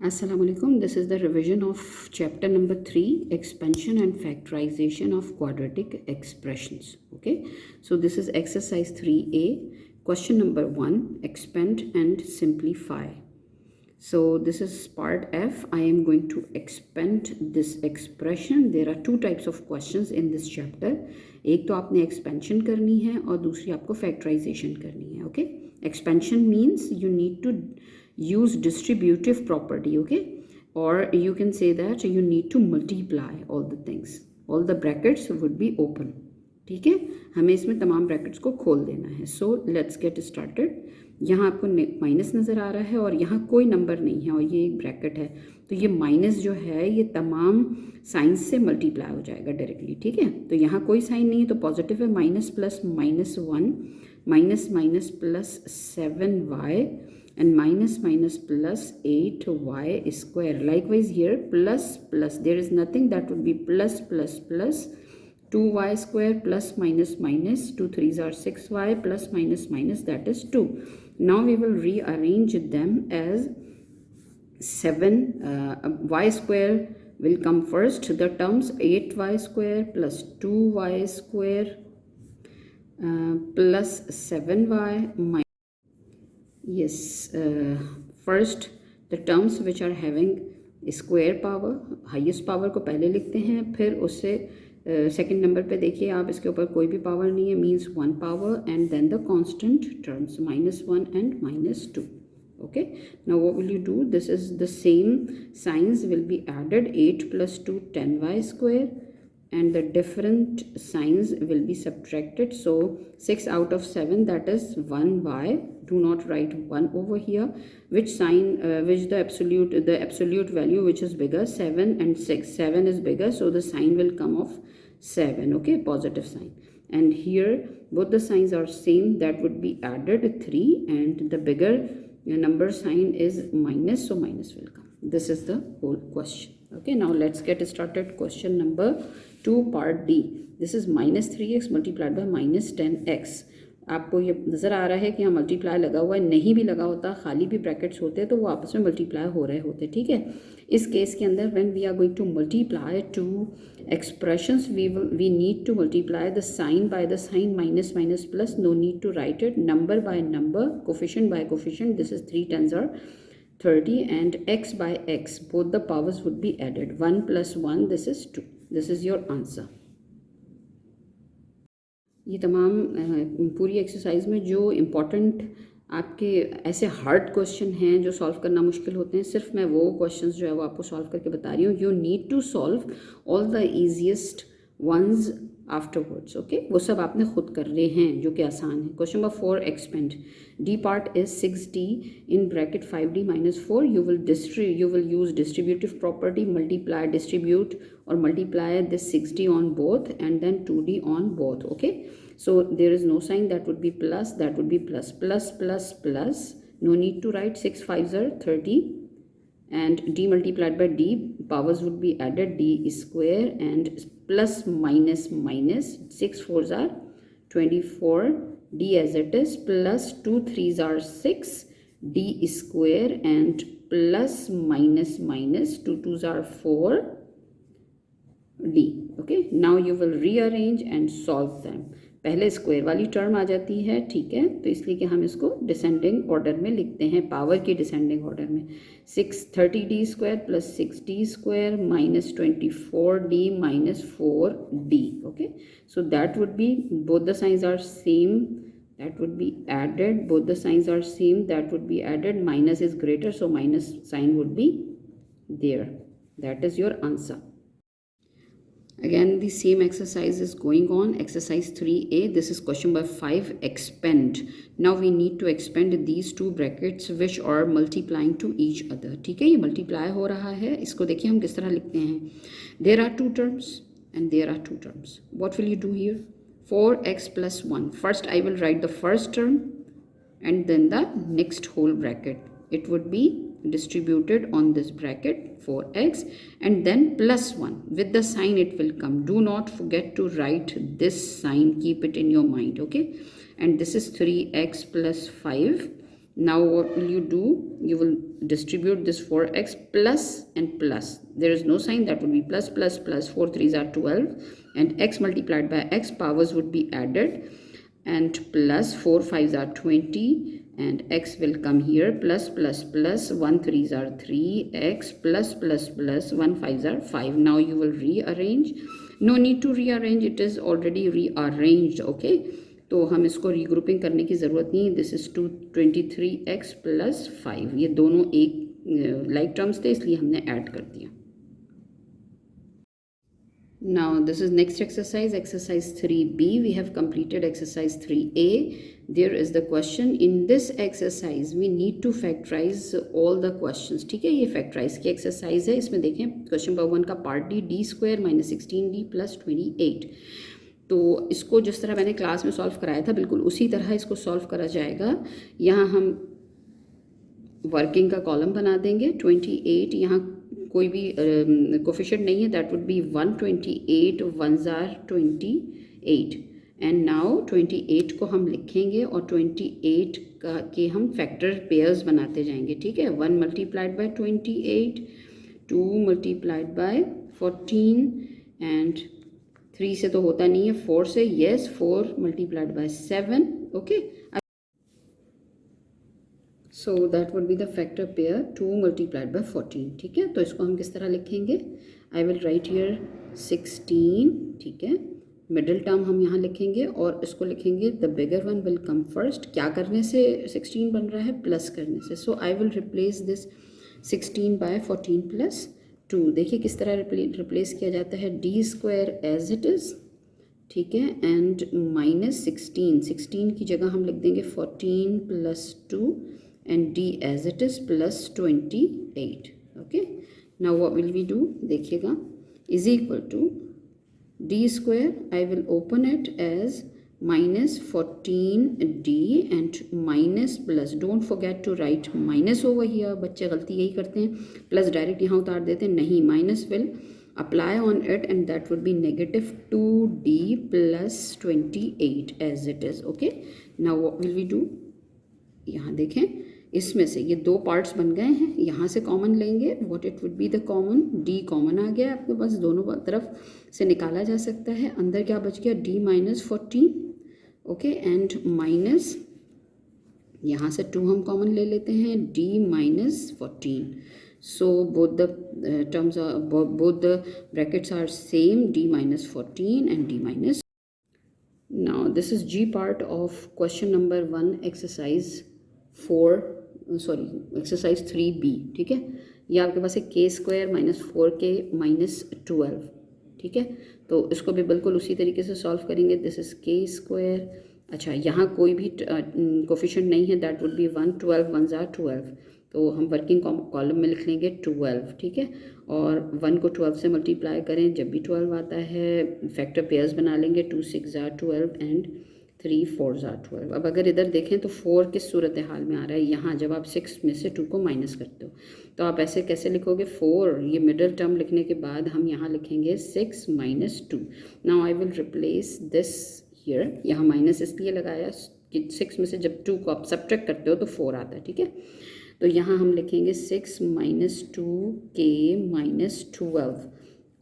Assalamu alaikum. This is the revision of chapter number 3, expansion and factorization of quadratic expressions. Okay, so this is exercise 3a, question number 1, expand and simplify. So this is part F. I am going to expand this expression. There are two types of questions in this chapter. एक तो आपने expansion करनी है और दूसरी आपको factorization करनी है. Okay, expansion means you need to use distributive property. Okay, or you can say that you need to multiply all the things. All the brackets would be open. ठीक है, हमें इसमें तमाम ब्रैकेट्स को खोल देना है. So let's get started. यहाँ आपको माइनस नज़र आ रहा है और यहाँ कोई नंबर नहीं है और ये एक ब्रैकेट है, तो ये माइनस जो है ये तमाम साइंस से मल्टीप्लाई हो जाएगा डायरेक्टली. ठीक है, तो यहाँ कोई साइन नहीं है तो पॉजिटिव है. Minus plus minus 1 minus minus plus 7y and minus minus plus 8y square. Likewise here plus plus, there is nothing, that would be plus plus plus 2y square plus minus minus 2 3s are 6y plus minus minus, that is 2. Now we will rearrange them as 7 y square will come first. The terms 8y square plus 2y square plus 7y minus, yes, first the terms which are having square power, highest power को पहले लिखते हैं, फिर उससे second number पे देखिए आप, इसके ऊपर कोई भी पावर नहीं है, means 1 power, and then the constant terms -1 and -2. Okay, now what will you do? This is the same signs will be added. 8 plus 2 10y square, and the different signs will be subtracted. So 6 out of 7, that is 1y. Do not write 1 over here. Which sign, which the absolute value which is bigger? 7 and 6. 7 is bigger, so the sign will come of 7. Okay, positive sign. And here both the signs are same, that would be added 3, and the bigger number sign is minus, so minus will come. This is the whole question. Okay, now let's get started. Question number 2 part D. This is minus 3x multiplied by minus 10x. आपको ये नज़र आ रहा है कि यहाँ multiply लगा हुआ है, नहीं भी लगा होता, खाली भी ब्रैकेट्स होते तो वो आपस में मल्टीप्लाई हो रहे होते. ठीक है, इस केस के अंदर when we are going to multiply two expressions, we need to multiply the sign by the sign, minus minus plus, no need to write it, number by number, coefficient by coefficient. This is 3 10s are 30, and x by x, both the powers would be added. 1 plus 1, this is 2. This is your answer. ये तमाम पूरी exercise में जो important आपके ऐसे hard question हैं जो solve करना मुश्किल होते हैं, सिर्फ मैं वो क्वेश्चंस जो है वो आपको सॉल्व करके बता रही हूँ. You need to solve all the easiest ones afterwards. Okay, वो सब आपने खुद कर रहे हैं जो कि आसान है. Question number 4, expand. D part is 6d in bracket 5d minus 4. You will use distributive property, multiply, distribute or multiply this 6d on both and then 2d on both. Okay, so there is no sign, that would be plus, that would be plus plus plus plus. No need to write. 6 5s are 30, and d multiplied by d, powers would be added, d square, and plus minus minus, 6 4s are 24, d as it is, plus 2 3s are 6, d square, and plus minus minus 2 2s are 4, d. Okay, now you will rearrange and solve them. पहले square वाली term आ जाती है. ठीक है, तो इसलिए कि हम इसको डिसेंडिंग ऑर्डर में लिखते हैं, पावर की डिसेंडिंग ऑर्डर में. 630d square plus 6d square minus 24d minus 4d. Okay, so that would be, both the signs are same, that would be added. Both the signs are same, that would be added. Minus is greater, so minus sign would be there. That is your answer. Again, the same exercise is going on. Exercise 3a. This is question number 5, expand. Now we need to expand these two brackets which are multiplying to each other. ठीक है, ये multiply हो रहा है. इसको देखिए हम किस तरह लिखते हैं. There are two terms and there are two terms. What will you do here? 4x plus 1. First I will write the first term and then the next whole bracket. It would be distributed on this bracket, 4x, and then plus 1. With the sign it will come. Do not forget to write this sign. Keep it in your mind. Okay, and this is 3x plus 5 Now what will you do? You will distribute this 4x plus and plus. There is no sign, that would be plus plus plus. 4 3s are 12 and x multiplied by x powers would be added, and plus 4 5s are 20 and x will come here, plus plus plus. 1 3s are 3, x plus plus plus 1 5s are 5. Now you will rearrange. No need to rearrange, it is already rearranged. Okay, तो हम इसको regrouping करने की ज़रूरत नहीं है. This is 223x plus 5. ये दोनों एक लाइक टर्म्स थे इसलिए हमने ऐड कर दिया. Now this is next exercise, exercise 3b. We have completed exercise 3a. There is the question. In this exercise we need to factorize all the questions. ठीक है, ये factorize की exercise है. इसमें देखें क्वेश्चन नंबर 1 का part D, D square minus 16d plus 28. तो इसको जिस तरह मैंने क्लास में सॉल्व कराया था बिल्कुल उसी तरह इसको सॉल्व करा जाएगा. यहाँ हम वर्किंग का कॉलम बना देंगे. 28, यहाँ कोई भी कोफिशिएंट नहीं है, that would B 128 1s are 28. And now 28 को हम लिखेंगे और 28 का के हम फैक्टर पेयर्स बनाते जाएंगे. ठीक है, 1 multiplied bye 28, 2 multiplied bye 14 and 3 से तो होता नहीं है, 4 से. Yes, 4 multiplied bye 7. Okay, so that would be the factor pair 2 multiplied bye 14. ठीक है, तो इसको हम किस तरह लिखेंगे? I will write here 16. ठीक है, मिडिल टर्म हम यहाँ लिखेंगे और इसको लिखेंगे the bigger one will come first. क्या करने से 16 बन रहा है? प्लस करने से. So I will replace this 16 by 14 plus 2. देखिए किस तरह रिप्लेस किया जाता है. D square as it is. ठीक है, एंड माइनस 16 की जगह हम लिख देंगे 14 plus 2 and D as it is plus 28. Okay, now what will we do? देखिएगा, is equal to D square. I will open it as minus 14d and minus plus. Don't forget to write minus over here. बच्चे गलती यही करते हैं, plus direct यहाँ उतार देते हैं. नहीं, minus will apply on it and that would be negative 2d plus 28 as it is. Okay, now what will we do? यहाँ देखें, इसमें से ये दो पार्ट्स बन गए हैं. यहाँ से कॉमन लेंगे. What it would be the common? D common आ गया आपके पास, दोनों तरफ से निकाला जा सकता है. अंदर क्या बच गया? D minus 14. Okay, and minus यहाँ से 2 हम कॉमन ले लेते हैं, D minus 14. So both the terms are, both the brackets are same, D minus 14 and D minus. Now this is G part of question number 1 exercise 3b. ठीक है, ये आपके पास है के स्क्वायर माइनस 4k माइनस 12. ठीक है, तो इसको भी बिल्कुल उसी तरीके से सॉल्व करेंगे. दिस इज के स्क्वायर. अच्छा, यहाँ कोई भी कोफिशिएंट नहीं है, that would B 1. 12 1s are 12, तो हम वर्किंग कॉलम में लिख लेंगे 12. ठीक है, और 1 को 12 से मल्टीप्लाई करें, जब भी 12 आता है फैक्टर पेयर्स बना लेंगे. 2 6s are 12 and 3 4s are 12. अब अगर इधर देखें तो 4 किस सूरत हाल में आ रहा है? यहाँ जब आप 6 में से 2 को माइनस करते हो तो आप ऐसे कैसे लिखोगे? 4, ये मिडिल टर्म लिखने के बाद हम यहाँ लिखेंगे 6 minus 2. Now I will replace this here. यहाँ माइनस इसलिए लगाया कि 6 में से जब 2 को आप सब्ट्रैक्ट करते हो तो 4 आता है. ठीक है, तो यहाँ हम लिखेंगे 6 माइनस 2k माइनस 12.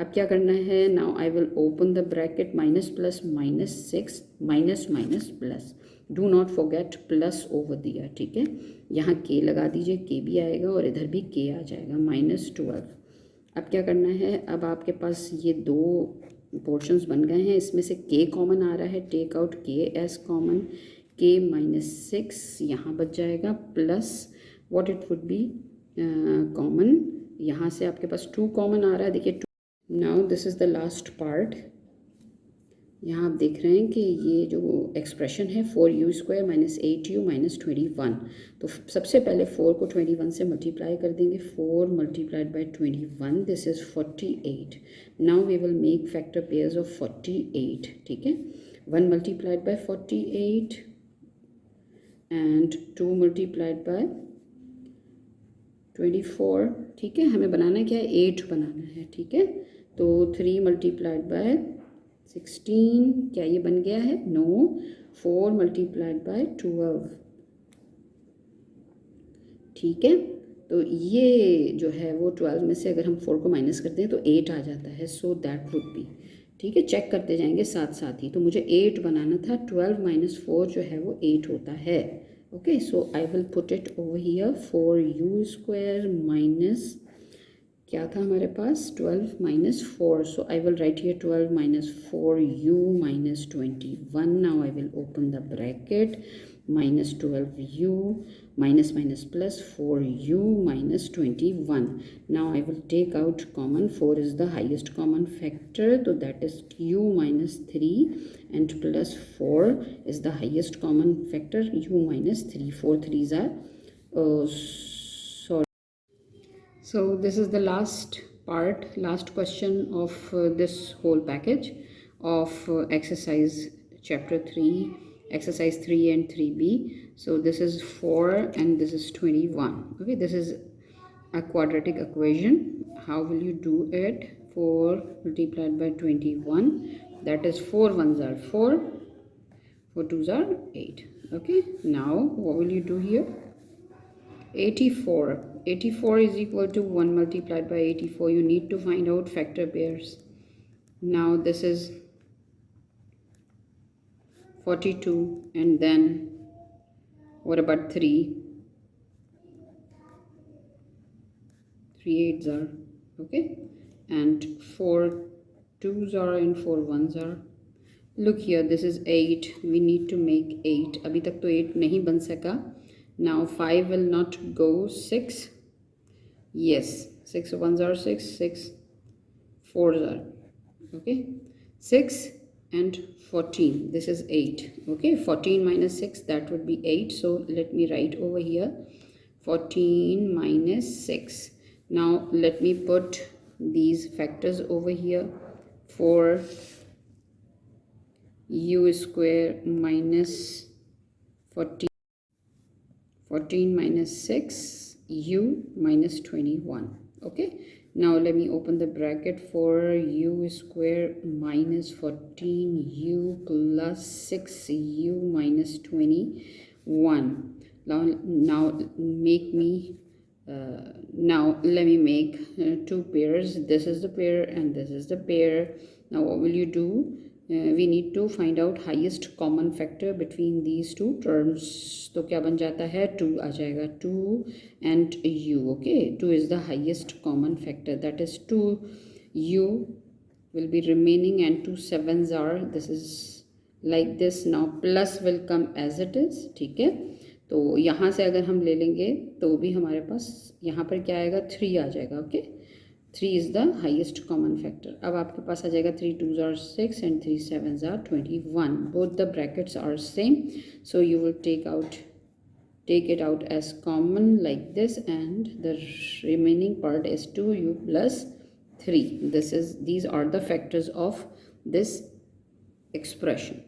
अब क्या करना है? Now I will open the bracket, minus plus minus 6 minus minus plus. Do not forget plus over दिया. ठीक है, यहाँ k लगा दीजिए, k भी आएगा और इधर भी k आ जाएगा, माइनस 12. अब क्या करना है? अब आपके पास ये दो पोर्शंस बन गए हैं, इसमें से k कॉमन आ रहा है, take out k as common. k minus 6 यहाँ बच जाएगा, plus what it would be common. यहाँ से आपके पास 2 कॉमन आ रहा है. देखिए, now this is the last part. यहाँ आप देख रहे हैं कि ये जो एक्सप्रेशन है 4u square minus 8u minus 21. तो सबसे पहले 4 को 21 से मल्टीप्लाई कर देंगे. 4 multiplied by 21, this is 48. Now we will make factor pairs of 48. ठीक है, 1 multiplied by 48 and 2 multiplied by 24. ठीक है, हमें बनाना क्या है? 8 बनाना है. ठीक है, तो 3 मल्टीप्लाइड बाय 16, क्या ये बन गया है? नो. 4 मल्टीप्लाइड बाय 12 ठीक है, तो ये जो है वो 12 में से अगर हम 4 को माइनस करते हैं तो 8 आ जाता है, सो दैट वुड बी, ठीक है, चेक करते जाएंगे साथ साथ ही। तो मुझे 8 बनाना था, 12 माइनस 4 जो है वो 8 होता है। Okay, so I will put it over here, 4u² minus क्या था हमारे पास, 12 minus 4, so I will write here 12 minus 4u minus 21. Now I will open the bracket, minus 12u minus minus plus 4u minus 21. Now I will take out common, 4 is the highest common factor, so that is u minus 3 and plus 4 is the highest common factor, u minus 3. 4 3s are sorry. So this is the last part, last question of this whole package of exercise chapter 3, exercise 3 and 3b. So this is 4 and this is 21. Okay, this is a quadratic equation. How will you do it? 4 multiplied by 21, that is 4 1s are 4, 4 2s are 8. Okay, now what will you do here? 84. 84 is equal to 1 multiplied by 84. You need to find out factor pairs. Now this is 42, and then what about 3? 3 8s are, okay, and 4 2s are and 4 1s are. Look here, this is 8. We need to make 8. अभी तक तो 8 नहीं बन सका. Now 5 will not go. 6, yes, 6 1s are 6, 6 4s are, okay, 6 and 14, this is 8. Okay, 14 minus 6, that would be 8. So let me write over here 14 minus 6. Now let me put these factors over here. 4 u² minus 14, 14 minus 6 u minus 21. Okay, now let me open the bracket for u² minus 14u plus 6u minus 21. Now make me now let me make two pairs. This is the pair and this is the pair. Now what will you do? We need to find out highest common factor between these two terms. तो क्या बन जाता है, 2 आ जाएगा, 2 and u. Okay, 2 is the highest common factor, that is 2u will be remaining and 2 7s are, this is like this. Now plus will come as it is, ठीक है, तो यहाँ से अगर हम ले लेंगे तो भी हमारे पास यहाँ पर क्या आएगा, 3 आ जाएगा. Okay, 3 is the highest common factor. अब आपके पास आ जाएगा 3 2s are 6 and 3 7s are 21. Both the brackets are same, so you will take it out as common like this, and the remaining part is 2u plus 3. These are the factors of this expression.